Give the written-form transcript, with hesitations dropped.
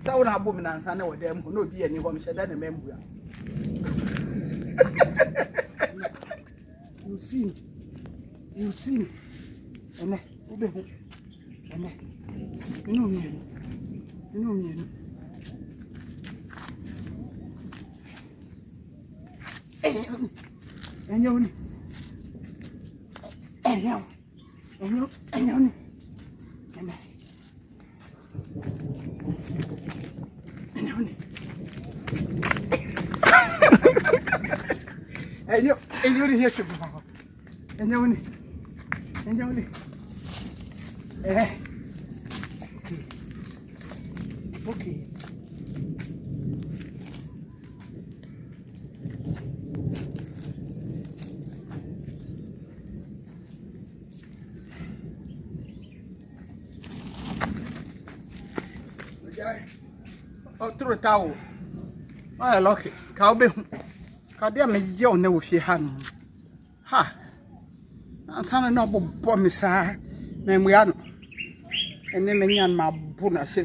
So na abom na nsa na wo dem ho no bi ani ho mhyeda na membu ya. You see. Ene, ube ho. Ene. You know me. Enyo. Enyo ni here to baba. Enyo ni. Okay. Oh, through a towel. I lock it. Cowbe. Cadia me yo no she han. Ha. And some no bomb, sir. Memory. And then many and my bonus.